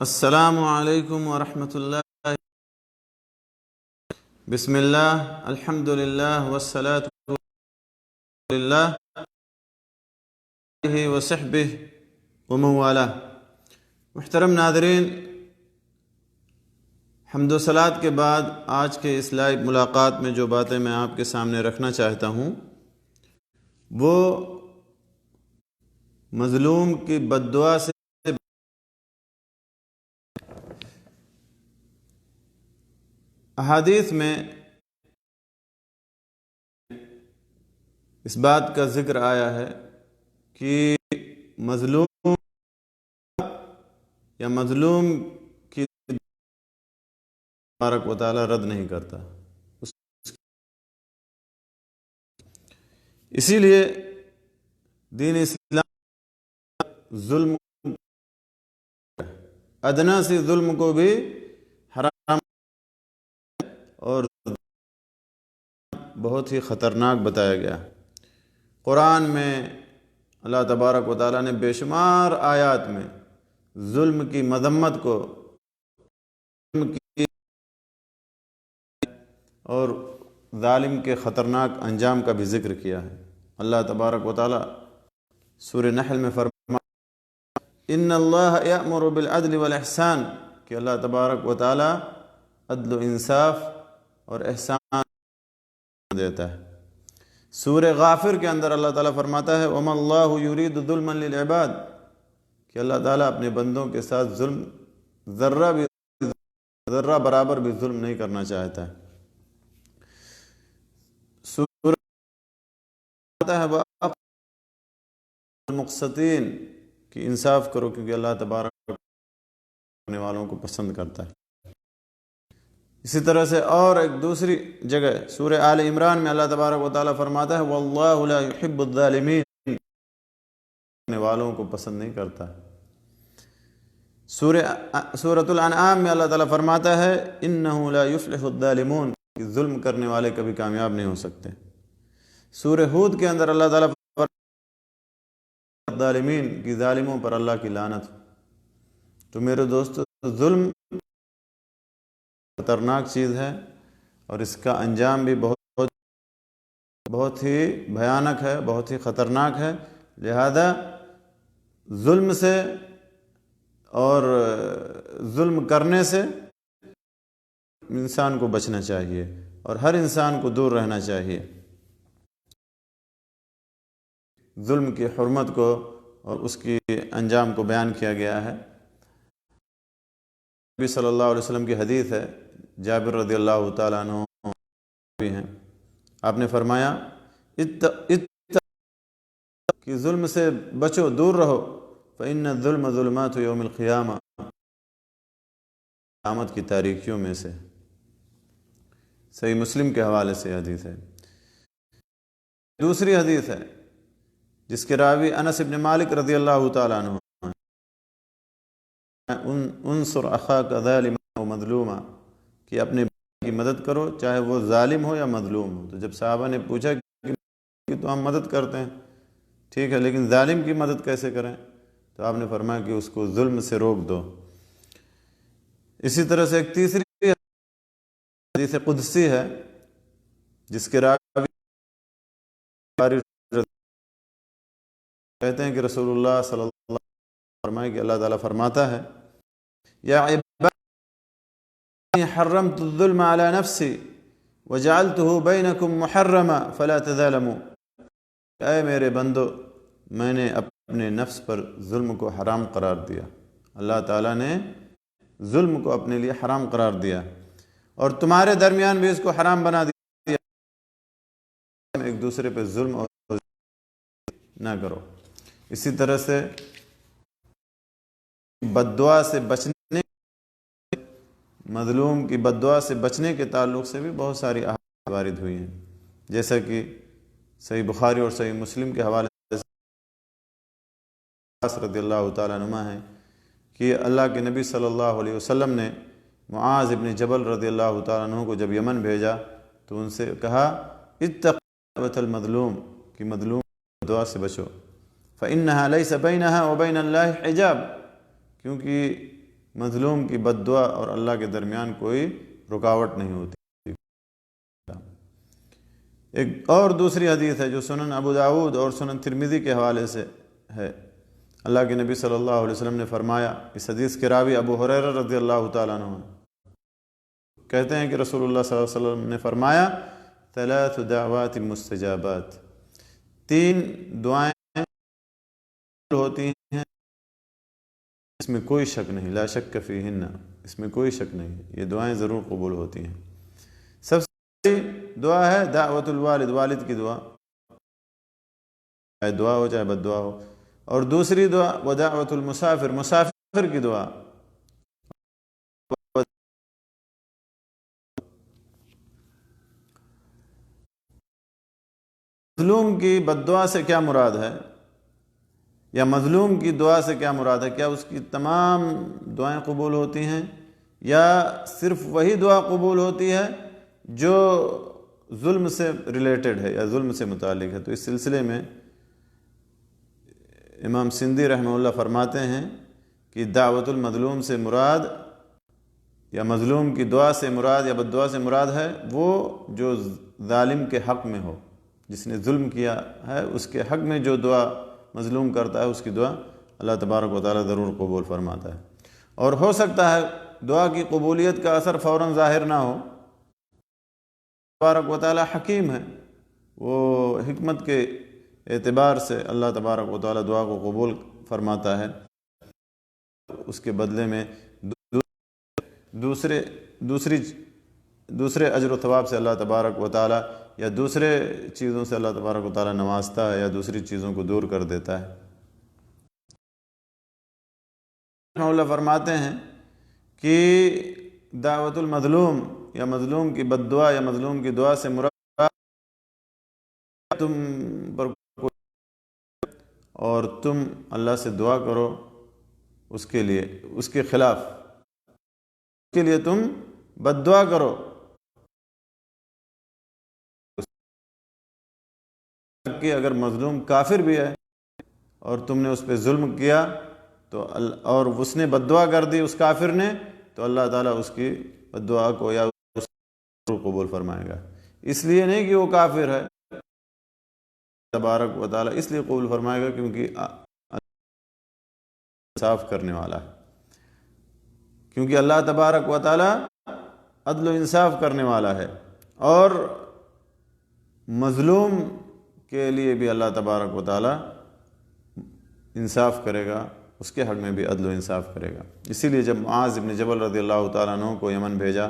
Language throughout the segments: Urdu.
السلام علیکم ورحمۃ اللہ۔ بسم اللہ، الحمد للہ والصلاة للہ وصحبہ ومن والہ۔ محترم ناظرین، حمد و صلوات کے بعد آج کے اس لائیو ملاقات میں جو باتیں میں آپ کے سامنے رکھنا چاہتا ہوں وہ مظلوم کی بد دعا سے احادیث میں اس بات کا ذکر آیا ہے کہ مظلوم یا مظلوم کی تبارک و تعالی رد نہیں کرتا۔ اسی لیے دین اسلام ظلم ادنا سے ظلم کو بھی حرام اور بہت ہی خطرناک بتایا گیا۔ قرآن میں اللہ تبارک و تعالیٰ نے بے شمار آیات میں ظلم کی مذمت کو اور ظالم کے خطرناک انجام کا بھی ذکر کیا ہے۔ اللہ تبارک و تعالیٰ سورہ نحل میں فرماتا ان اللہ یأمر بالعدل والاحسان کہ اللہ تبارک و تعالیٰ عدل و انصاف اور احسان دیتا ہے۔ سورہ غافر کے اندر اللہ تعالیٰ فرماتا ہے وَمَا اللَّهُ يُرِيدُ ظُلْمًا لِلْعِبَادِ کہ اللہ تعالیٰ اپنے بندوں کے ساتھ ظلم ذرہ برابر بھی ظلم نہیں کرنا چاہتا ہے۔ سورہ فرماتا ہے وَأَقِمُوا الْمُقْسِطِينَ کہ انصاف کرو کیونکہ اللہ تبارک کرنے والوں کو پسند کرتا ہے۔ اسی طرح سے اور ایک دوسری جگہ سورہ آل عمران میں اللہ تبارک و تعالیٰ فرماتا ہے وَاللَّهُ لَا يُحِبُّ الظَّالِمِينَ کرنے والوں کو پسند نہیں کرتا۔ سورۃ الانعام میں اللہ تعالیٰ فرماتا ہے إِنَّهُ لَا يُفْلِحُ الظَّالِمُونَ کہ ظلم کرنے والے کبھی کامیاب نہیں ہو سکتے۔ سورہ ہود کے اندر اللہ تعالیٰ فرماتا ہے الظالمین کی ظالموں پر اللہ کی لعنت۔ تو میرے دوستو، ظلم خطرناک چیز ہے اور اس کا انجام بھی بہت ہی بھیانک ہے، بہت ہی خطرناک ہے۔ لہذا ظلم سے اور ظلم کرنے سے انسان کو بچنا چاہیے اور ہر انسان کو دور رہنا چاہیے۔ ظلم کی حرمت کو اور اس کی انجام کو بیان کیا گیا ہے۔ نبی صلی اللہ علیہ وسلم کی حدیث ہے، جابر رضی اللہ تعالیٰ عنہ بھی ہیں، آپ نے فرمایا کہ ظلم سے بچو، دور رہو، فإن الظلم ظلمات یوم القیامہ قیامت کی تاریکیوں میں سے۔ صحیح مسلم کے حوالے سے حدیث ہے۔ دوسری حدیث ہے جس کے راوی انس بن مالک رضی اللہ تعالیٰ عنہ انصر اخاک ظالما و مظلوما کہ اپنے بھائی کی مدد کرو چاہے وہ ظالم ہو یا مظلوم ہو۔ تو جب صحابہ نے پوچھا کہ تو ہم مدد کرتے ہیں، ٹھیک ہے، لیکن ظالم کی مدد کیسے کریں؟ تو آپ نے فرمایا کہ اس کو ظلم سے روک دو۔ اسی طرح سے ایک تیسری حدیث قدسی ہے جس کے راوی کہتے ہیں کہ رسول اللہ صلی اللہ علیہ وسلم فرمائے کہ اللہ تعالیٰ فرماتا ہے یا عبادی حرمت الظلم علی نفسی وجعلته بینکم محرما فلا تظالموا، اے میرے بندو، میں نے اپنے نفس پر ظلم کو حرام قرار دیا۔ اللہ تعالیٰ نے ظلم کو اپنے لیے حرام قرار دیا اور تمہارے درمیان بھی اس کو حرام بنا دیا، ایک دوسرے پہ ظلم اور نہ کرو۔ اسی طرح سے بد دعا سے بچنے، مظلوم کی بد دعا سے بچنے کے تعلق سے بھی بہت ساری احادیث وارد ہوئی ہیں، جیسا کہ صحیح بخاری اور صحیح مسلم کے حوالے سے رضی اللہ تعالیٰ عنہ ہے کہ اللہ کے نبی صلی اللہ علیہ وسلم نے معاذ ابن جبل رضی اللہ تعالیٰ عنہ کو جب یمن بھیجا تو ان سے کہا اتق دعوۃ المظلوم کہ مظلوم کی دعا سے بچو، فإنها ليس بينها وبين الله حجاب کیونکہ مظلوم کی بد دعا اور اللہ کے درمیان کوئی رکاوٹ نہیں ہوتی۔ ایک اور دوسری حدیث ہے جو سنن ابو داؤد اور سنن ترمذی کے حوالے سے ہے۔ اللہ کے نبی صلی اللہ علیہ وسلم نے فرمایا، اس حدیث کے راوی ابو ہریرہ رضی اللہ تعالیٰ عنہ کہتے ہیں کہ رسول اللہ صلی اللہ علیہ وسلم نے فرمایا، ثلاث دعوات مستجابات، 3 دعائیں ہوتی ہیں، اس میں کوئی شک نہیں، لا شک فیہن، اس میں کوئی شک نہیں، یہ دعائیں ضرور قبول ہوتی ہیں۔ سب سے بڑی دعا ہے دعوت الوالد، والد کی دعا، چاہے دعا ہو چاہے بد دعا ہو، اور دوسری دعا ودعوت المسافر، مسافر کی دعا۔ مظلوم کی بد دعا سے کیا مراد ہے، یا مظلوم کی دعا سے کیا مراد ہے؟ کیا اس کی تمام دعائیں قبول ہوتی ہیں، یا صرف وہی دعا قبول ہوتی ہے جو ظلم سے ریلیٹڈ ہے یا ظلم سے متعلق ہے؟ تو اس سلسلے میں امام سندھی رحمہ اللہ فرماتے ہیں کہ دعوت المظلوم سے مراد یا مظلوم کی دعا سے مراد یا بد دعا سے مراد ہے وہ جو ظالم کے حق میں ہو، جس نے ظلم کیا ہے اس کے حق میں جو دعا مظلوم کرتا ہے، اس کی دعا اللہ تبارک و تعالیٰ ضرور قبول فرماتا ہے۔ اور ہو سکتا ہے دعا کی قبولیت کا اثر فوراً ظاہر نہ ہو، تبارک و تعالیٰ حکیم ہے، وہ حکمت کے اعتبار سے اللہ تبارک و تعالیٰ دعا کو قبول فرماتا ہے، اس کے بدلے میں دوسرے اجر و ثواب سے اللہ تبارک و تعالیٰ یا دوسرے چیزوں سے اللہ تبارک و تعالیٰ نوازتا ہے یا دوسری چیزوں کو دور کر دیتا ہے۔ اللہ فرماتے ہیں کہ دعوت المظلوم یا مظلوم کی بد دعا یا مظلوم کی دعا سے مراد تم پر اور تم اللہ سے دعا کرو اس کے لیے، اس کے خلاف، اس کے لیے تم بد دعا کرو، کہ اگر مظلوم کافر بھی ہے اور تم نے اس پہ ظلم کیا تو اور اس نے بد دعا کر دی اس کافر نے، تو اللہ تعالیٰ اس کی بد دعا کو یا اس کو قبول فرمائے گا۔ اس لیے نہیں کہ وہ کافر ہے، تبارک و تعالیٰ اس لیے قبول فرمائے گا کیونکہ انصاف کرنے والا ہے، کیونکہ اللہ تبارک و تعالیٰ عدل و انصاف کرنے والا ہے، اور مظلوم کے لیے بھی اللہ تبارک و تعالیٰ انصاف کرے گا، اس کے حق میں بھی عدل و انصاف کرے گا۔ اسی لیے جب معاذ بن جبل رضی اللہ تعالیٰ عنہ کو یمن بھیجا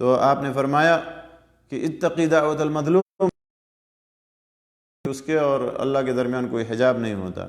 تو آپ نے فرمایا کہ اتقی دعوت المظلوم، اس کے اور اللہ کے درمیان کوئی حجاب نہیں ہوتا،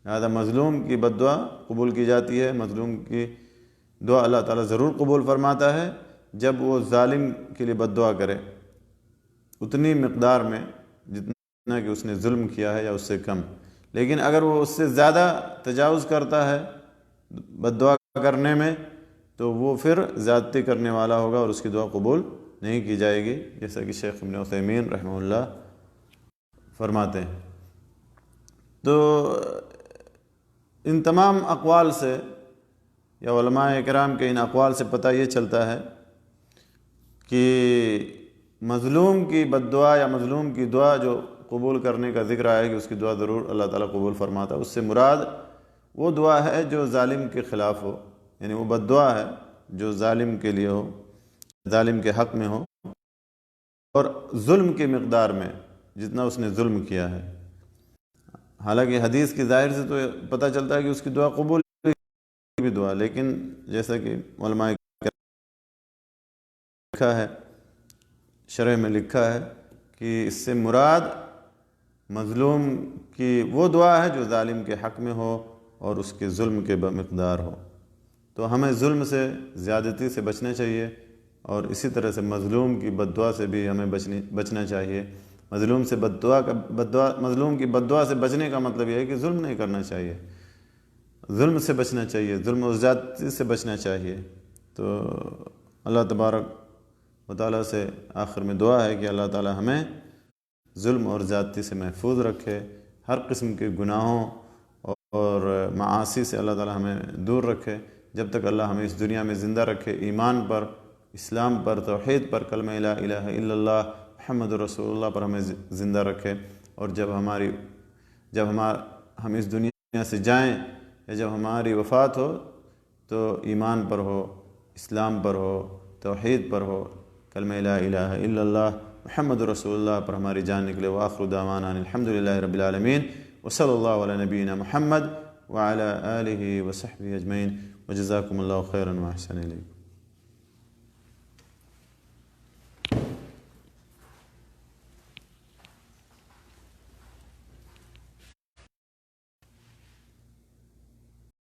لہذا مظلوم کی بد دعا قبول کی جاتی ہے، مظلوم کی دعا اللہ تعالیٰ ضرور قبول فرماتا ہے جب وہ ظالم کے لیے بد دعا کرے اتنی مقدار میں جتنا کہ اس نے ظلم کیا ہے یا اس سے کم۔ لیکن اگر وہ اس سے زیادہ تجاوز کرتا ہے بد دعا کرنے میں تو وہ پھر زیادتی کرنے والا ہوگا اور اس کی دعا قبول نہیں کی جائے گی، جیسا کہ شیخ ابن عثیمین رحمہ اللہ فرماتے ہیں۔ تو ان تمام اقوال سے یا علماء کرام کے ان اقوال سے پتہ یہ چلتا ہے کہ مظلوم کی بد دعا یا مظلوم کی دعا جو قبول کرنے کا ذکر آئے کہ اس کی دعا ضرور اللہ تعالیٰ قبول فرماتا ہے، اس سے مراد وہ دعا ہے جو ظالم کے خلاف ہو، یعنی وہ بد دعا ہے جو ظالم کے لیے ہو، ظالم کے حق میں ہو، اور ظلم کی مقدار میں جتنا اس نے ظلم کیا ہے۔ حالانکہ حدیث کی ظاہر سے تو پتہ چلتا ہے کہ اس کی دعا قبول بھی دعا، لیکن جیسا کہ علماء لکھا ہے، شرح میں لکھا ہے کہ اس سے مراد مظلوم کی وہ دعا ہے جو ظالم کے حق میں ہو اور اس کے ظلم کے بمقدار ہو۔ تو ہمیں ظلم سے، زیادتی سے بچنا چاہیے، اور اسی طرح سے مظلوم کی بد دعا سے بھی ہمیں بچنا چاہیے۔ مظلوم سے مظلوم کی بد دعا سے بچنے کا مطلب یہ ہے کہ ظلم نہیں کرنا چاہیے، ظلم سے بچنا چاہیے، ظلم و زیادتی سے بچنا چاہیے۔ تو اللہ تبارک و تعالیٰ سے آخر میں دعا ہے کہ اللہ تعالیٰ ہمیں ظلم اور زیادتی سے محفوظ رکھے، ہر قسم کے گناہوں اور معاصی سے اللہ تعالیٰ ہمیں دور رکھے، جب تک اللہ ہمیں اس دنیا میں زندہ رکھے ایمان پر، اسلام پر، توحید پر، کلمہ لا الہ الا اللہ محمد رسول اللہ پر ہمیں زندہ رکھے، اور جب ہم اس دنیا سے جائیں یا جب ہماری وفات ہو تو ایمان پر ہو، اسلام پر ہو، توحید پر ہو، کلمہ لا الہ الا اللہ محمد رسول اللہ پر ہماری جان نکلے۔ وآخر دعوانا الحمدللہ رب العالمین، وصلی اللہ علی نبینا محمد وعلی آلہ وصحبہ اجمعین، وجزاکم اللہ خیرا واحسن الیکم۔